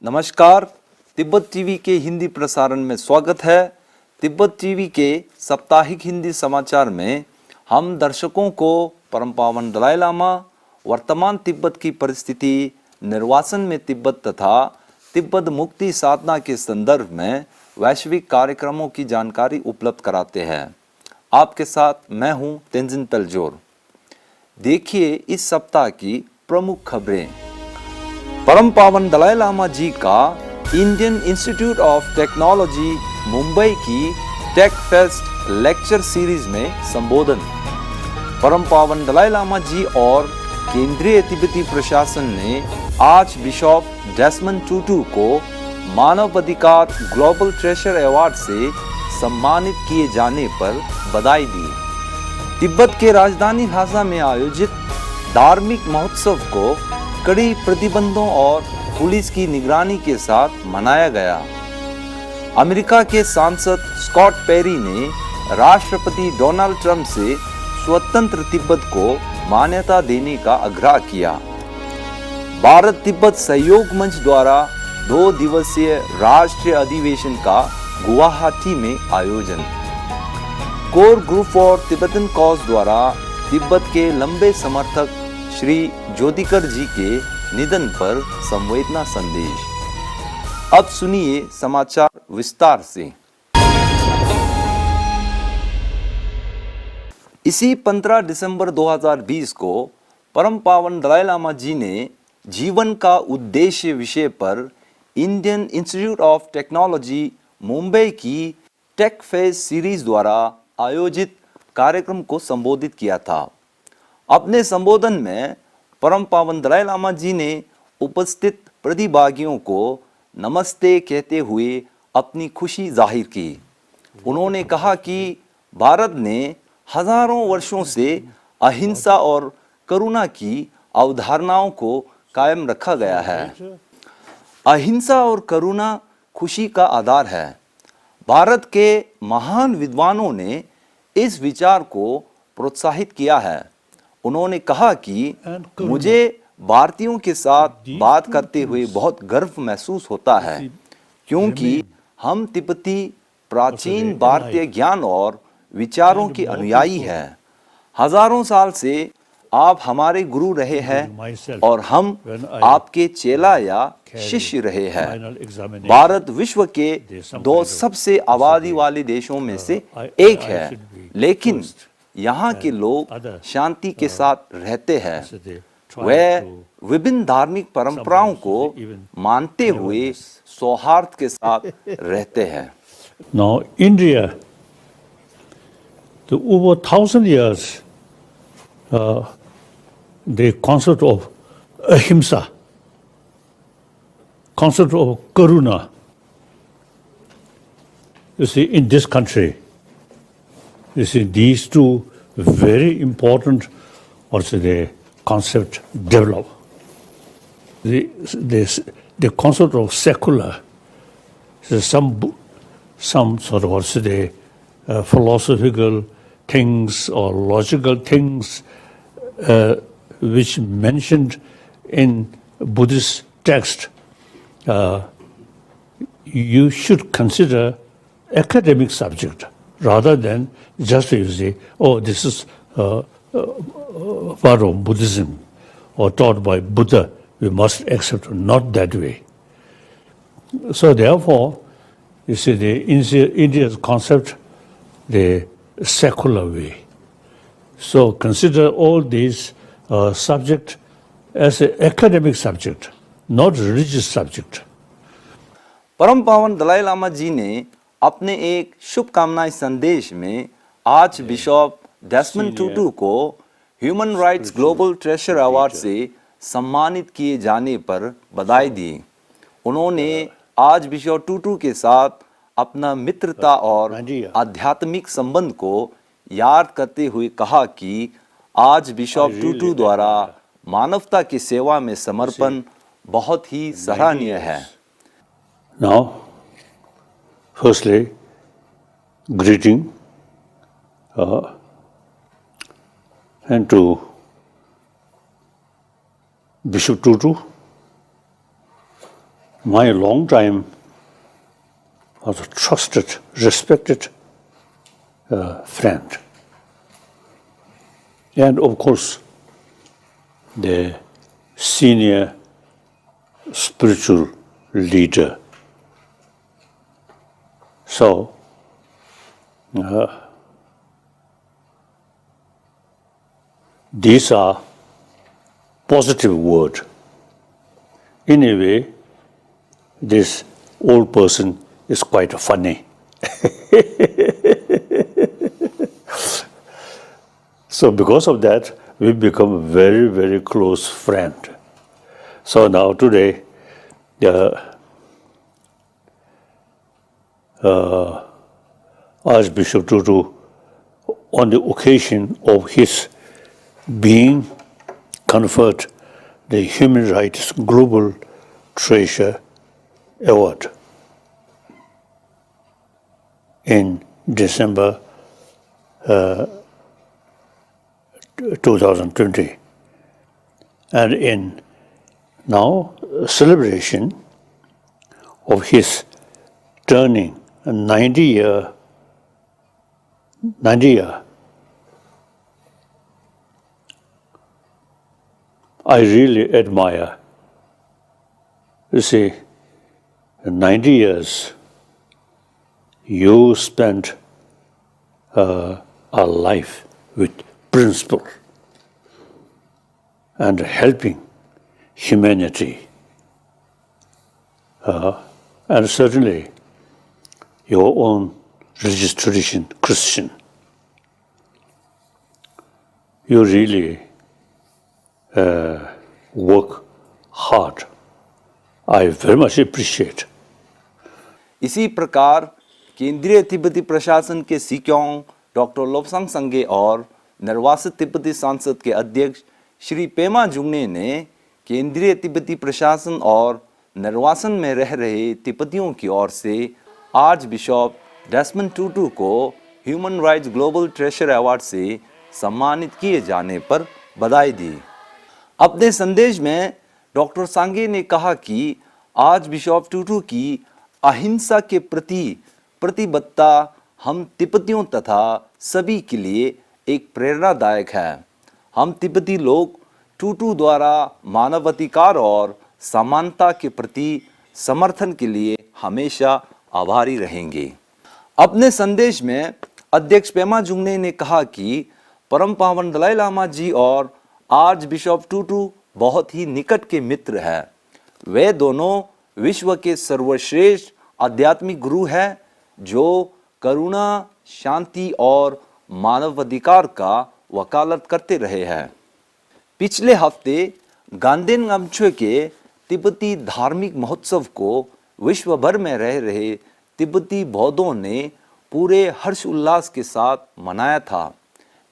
नमस्कार, तिब्बत टीवी के हिंदी प्रसारण में स्वागत है। तिब्बत टीवी के साप्ताहिक हिंदी समाचार में हम दर्शकों को परम पावन दलाई लामा, वर्तमान तिब्बत की परिस्थिति, निर्वासन में तिब्बत तथा तिब्बत मुक्ति साधना के संदर्भ में वैश्विक कार्यक्रमों की जानकारी उपलब्ध कराते हैं। आपके साथ मैं हूं तेंजिन पेलजोर। देखिए इस सप्ताह की प्रमुख खबरें। परम पावन दलाई लामा जी का Indian institute of technology Mumbai की टेक फेस्ट लेक्चर सीरीज में संबोधन। परम पावन दलाई लामा जी और केंद्रीय तिब्बती प्रशासन ने आर्च बिशप डेसमंड टूटू को मानवाधिकार ग्लोबल ट्रेजर अवार्ड से सम्मानित किए जाने पर बधाई दी। तिब्बत के राजधानी ल्हासा में आयोजित धार्मिक महोत्सव को कड़ी प्रतिबंधों और पुलिस की निगरानी के साथ मनाया गया। अमेरिका के सांसद स्कॉट पेरी ने राष्ट्रपति डोनाल्ड ट्रंप से स्वतंत्र तिब्बत को मान्यता देने का आग्रह किया। भारत तिब्बत सहयोग मंच द्वारा 2 दिवसीय राष्ट्रीय अधिवेशन का गुवाहाटी में आयोजन। Core group for Tibetan cause द्वारा तिब्बत के लंबे समर्थक श्री ज्योतिकर जी के निधन पर संवेदना संदेश। अब सुनिए समाचार विस्तार से। इसी 15 दिसंबर 2020 को परम पावन दलाई लामा जी ने जीवन का उद्देश्य विषय पर Indian institute of technology Mumbai की टेक फेस्ट सीरीज द्वारा आयोजित कार्यक्रम को संबोधित किया था। अपने संबोधन में परम पावन दलाई लामा जी ने उपस्थित प्रतिभागियों को नमस्ते कहते हुए अपनी खुशी जाहिर की। उन्होंने कहा कि भारत ने हजारों वर्षों से अहिंसा और करुणा की अवधारणाओं को कायम रखा गया है। अहिंसा और करुणा खुशी का आधार है। भारत के महान विद्वानों ने इस विचार को प्रोत्साहित किया है। उन्होंने कहा कि मुझे भारतीयों के साथ बात करते हुए बहुत गर्व महसूस होता है, क्योंकि हम तिब्बती प्राचीन भारतीय ज्ञान और विचारों के अनुयायी हैं। हजारों साल से आप हमारे गुरु रहे हैं और हम आपके चेला या शिष्य रहे हैं। भारत विश्व के 2 सबसे आबादी वाले देशों में से एक है, लेकिन यहाँ के लोग शांति के साथ रहते हैं। वे विभिन्न धार्मिक परंपराओं को मानते हुए सौहार्द के साथ रहते हैं। Now India, over 1,000 years, the concept of ahimsa, concept of karuna, you see, in this country, you see, these two very important, also the concept develop. The concept of secular, so some sort of also the philosophical things or logical things which mentioned in Buddhist text, you should consider academic subject rather than just you say, oh, this is part of Buddhism or taught by Buddha, we must accept. Not that way. So therefore, you see the India's concept, the secular way. So consider all these subject as an academic subject, not religious subject. परम पावन दलाई लामा जी ने अपने एक शुभकामनाएं संदेश में arch bishop Desmond टूटू को human rights global treasure award से सम्मानित किए जाने पर बधाई दी। उन्होंने आर्च बिशप टूटू के साथ अपना मित्रता और आध्यात्मिक संबंध को याद करते हुए कहा कि आर्च बिशप टूटू द्वारा मानवता की सेवा में समर्पण बहुत ही सराहनीय है। Now, firstly, greeting and to Bishop Tutu my long time was a trusted, respected friend. And of course, the senior spiritual leader. So, these are positive words. In a way, this old person is quite funny. So because of that, we become very, very close friend. So now today, Archbishop Tutu, on the occasion of his being conferred the Human Rights Global Treasure Award in December 2020. And in now celebration of his turning 90 year, I really admire. You see, 90 years, you spent a life with principle and helping humanity. And certainly your own religious tradition, Christian. You really work hard. I very much appreciate. इसी प्रकार केंद्रीय तिब्बती प्रशासन के Sikyong doctor Lobsang संगे और निर्वासित तिब्बती सांसद के अध्यक्ष श्री पेमा जुंगने ने केंद्रीय तिब्बती प्रशासन और निर्वासन में रह रहे तिब्बतियों की ओर से आर्च बिशप डेसमंड टूटू को human rights global treasure award से सम्मानित किए जाने पर बधाई दी। अपने संदेश में डॉक्टर सांगे ने कहा कि आर्च बिशप टूटू की अहिंसा के प्रति प्रतिबद्धता हम तिब्बतियों तथा सभी के लिए एक प्रेरणादायक है। हम तिब्बती लोग टूटू द्वारा मानवाधिकार और समानता के प्रति समर्थन के लिए हमेशा आभारी रहेंगे। अपने संदेश में अध्यक्ष पेमा जुंगने ने कहा कि परम पावन दलाई लामा जी और आर्च बिशप टूटू बहुत ही निकट के मित्र हैं। वे दोनों विश्व के सर्वश्रेष्ठ आध्यात्मिक गुरु हैं जो करुणा, शांति और मानवाधिकार का वकालत करते रहे हैं। पिछले हफ्ते गांधीन गमछे के तिब्बती धार्मिक महोत्सव को विश्व भर में रह रहे तिब्बती बौद्धों ने पूरे हर्ष उल्लास के साथ मनाया था,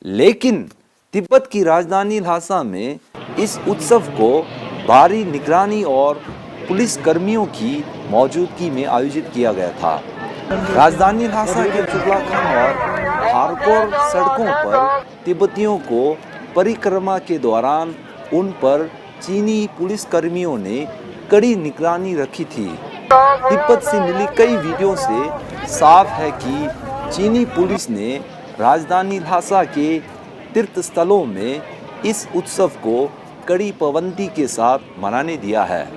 लेकिन तिब्बत की राजधानी ल्हासा में इस उत्सव को भारी निगरानी और पुलिस कर्मियों की मौजूदगी में आयोजित किया गया था। राजधानी ल्हासा के चुगलाखान और हारकोर सड़कों पर तिब्बतियों को परिक्रमा के दौरान उन पर चीनी पुलिस कर्मियों ने कड़ी निगरानी रखी थी। तिब्बत से मिली कई वीडियो से साफ है कि चीनी पुलिस ने राजधानी ल्हासा के तीर्थ स्थलों में इस उत्सव को कड़ी पाबंदी के साथ मनाने दिया है।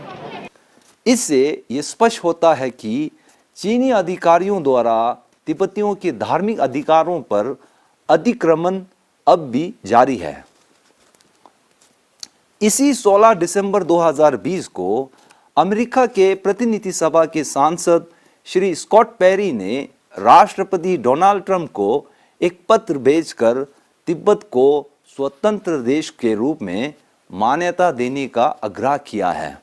इससे ये स्पष्ट होता है कि चीनी अधिकारियों द्वारा तिब्बतियों के धार्मिक अधिकारों पर अतिक्रमण अब भी जारी है। इसी 16 दिसंबर 2020 को अमेरिका के प्रतिनिधि सभा के सांसद श्री स्कॉट पेरी ने राष्ट्रपति डोनाल्ड ट्रंप को एक पत्र भेजकर तिब्बत को स्वतंत्र देश के रूप में मान्यता देने का आग्रह किया है।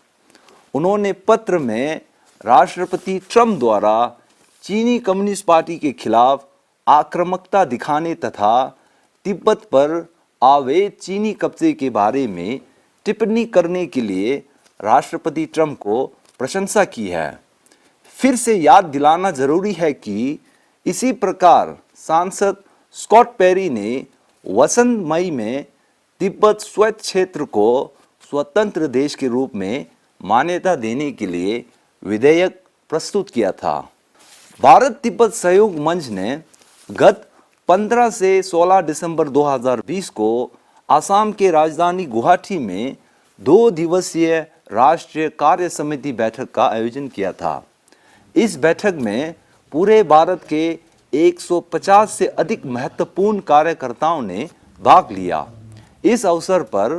उन्होंने पत्र में राष्ट्रपति ट्रंप द्वारा चीनी कम्युनिस्ट पार्टी के खिलाफ आक्रामकता दिखाने तथा तिब्बत पर अवैध चीनी कब्जे के बारे में टिप्पणी करने के लिए राष्ट्रपति ट्रंप को प्रशंसा की है। फिर से याद दिलाना जरूरी है कि इसी प्रकार सांसद स्कॉट पेरी ने वसंत मई में तिब्बत स्वैत क्षेत्र को स्वतंत्र देश के रूप में मान्यता देने के लिए विधेयक प्रस्तुत किया था। भारत तिब्बत सहयोग मंच ने गत 15 से 16 दिसंबर 2020 को असम के राजधानी गुवाहाटी में 2 दिवसीय राष्ट्रीय कार्य समिति बैठक का आयोजन किया था। इस बैठक में पूरे भारत के 150 से अधिक महत्वपूर्ण कार्यकर्ताओं ने भाग लिया। इस अवसर पर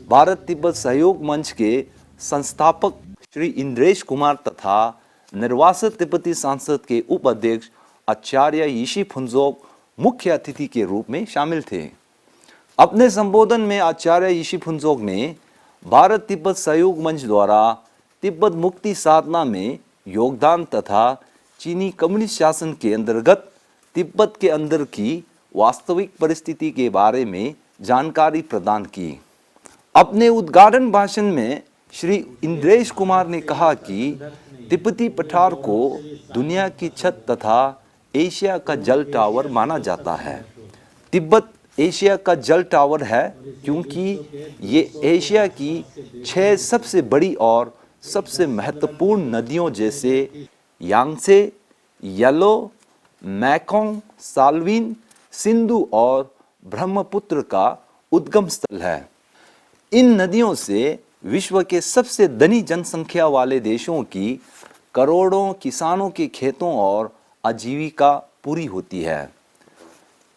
भारत तिब्बत सहयोग मंच के संस्थापक श्री इंद्रेश कुमार तथा निर्वासित तिब्बती सांसद के उपाध्यक्ष आचार्य यीशी फुनजोक मुख्य अतिथि के रूप में शामिल थे। अपने संबोधन में आचार्य यीशी फुनजोक ने भारत तिब्बत सहयोग मंच द्वारा तिब्बत मुक्ति साधना में योगदान तथा चीनी कम्युनिस्ट शासन के अंतर्गत तिब्बत के अंदर की वास्तविक परिस्थिति के बारे में जानकारी प्रदान की। अपने उद्घाटन भाषण में श्री इंद्रेश कुमार ने कहा कि तिब्बती पठार को दुनिया की छत तथा एशिया का जल टावर माना जाता है। तिब्बत एशिया का जल टावर है क्योंकि ये एशिया की 6 सबसे बड़ी और सबसे महत्वपूर्ण नदियों जैसे यांगसे, येलो, मैकोंग, साल्विन, सिंधु और ब्रह्मपुत्र का उद्गम स्थल है। इन नदियों से विश्व के सबसे धनी जनसंख्या वाले देशों की करोड़ों किसानों के खेतों और आजीविका पूरी होती है।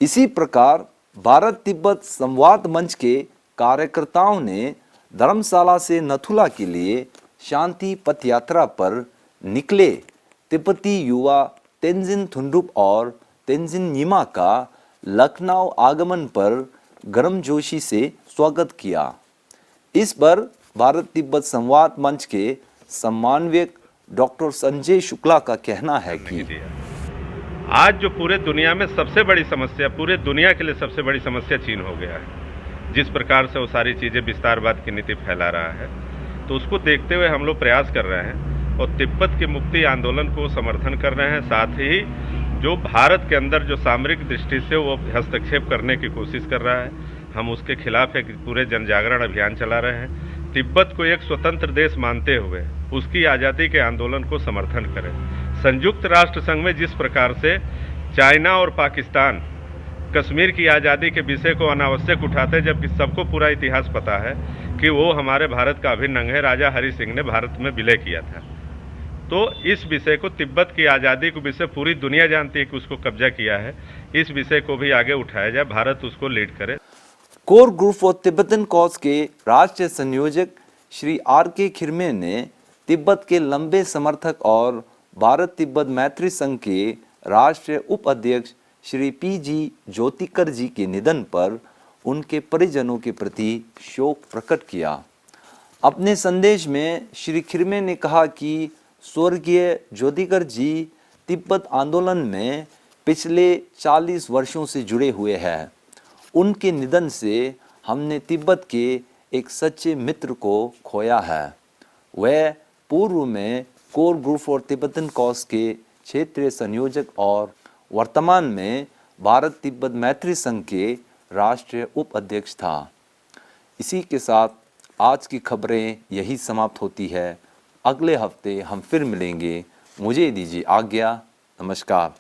इसी प्रकार भारत तिब्बत संवाद मंच के कार्यकर्ताओं ने धर्मशाला से नथुला के लिए शांति पथ यात्रा पर निकले तिब्बती युवा तेंजिन थुंडुप और तेंजिन न्यिमा का लखनऊ आगमन पर गर्मजोशी से स्वागत किया। इस पर भारत तिब्बत संवाद मंच के समन्वयक डॉक्टर संजय शुक्ला का कहना है कि आज जो पूरे दुनिया में सबसे बड़ी समस्या, पूरे दुनिया के लिए सबसे बड़ी समस्या चीन हो गया है। जिस प्रकार से वो सारी चीज़ें विस्तारवाद की नीति फैला रहा है, तो उसको देखते हुए हम लोग प्रयास कर रहे हैं और तिब्बत के मुक्ति आंदोलन को समर्थन कर रहे हैं। साथ ही जो भारत के अंदर जो सामरिक दृष्टि से वो हस्तक्षेप करने की कोशिश कर रहा है, हम उसके खिलाफ एक पूरे जन जागरण अभियान चला रहे हैं। तिब्बत को एक स्वतंत्र देश मानते हुए उसकी आज़ादी के आंदोलन को समर्थन करें। संयुक्त राष्ट्र संघ में जिस प्रकार से चाइना और पाकिस्तान कश्मीर की आज़ादी के विषय को अनावश्यक उठाते हैं, जबकि सबको पूरा इतिहास पता है कि वो हमारे भारत का अभिन्न अंग है। राजा हरि सिंह ने भारत में विलय किया था। तो इस विषय को, तिब्बत की आज़ादी को विषय पूरी दुनिया जानती है कि उसको कब्जा किया है। इस विषय को भी आगे उठाया जाए, भारत उसको लीड करे। Core group for Tibetan cause के राष्ट्रीय संयोजक श्री R.K. खिरमे ने तिब्बत के लंबे समर्थक और भारत तिब्बत मैत्री संघ के राष्ट्रीय उपाध्यक्ष श्री P.G. ज्योतिकर जी के निधन पर उनके परिजनों के प्रति शोक प्रकट किया। अपने संदेश में श्री खिरमे ने कहा कि स्वर्गीय ज्योतिकर जी तिब्बत आंदोलन में पिछले 40 वर्षों से जुड़े हुए हैं। उनके निधन से हमने तिब्बत के एक सच्चे मित्र को खोया है। वह पूर्व में core group for Tibetan cause के क्षेत्रीय संयोजक और वर्तमान में भारत तिब्बत मैत्री संघ के राष्ट्रीय उपाध्यक्ष था। इसी के साथ आज की खबरें यही समाप्त होती है। अगले हफ्ते हम फिर मिलेंगे। मुझे दीजिए आज्ञा। नमस्कार।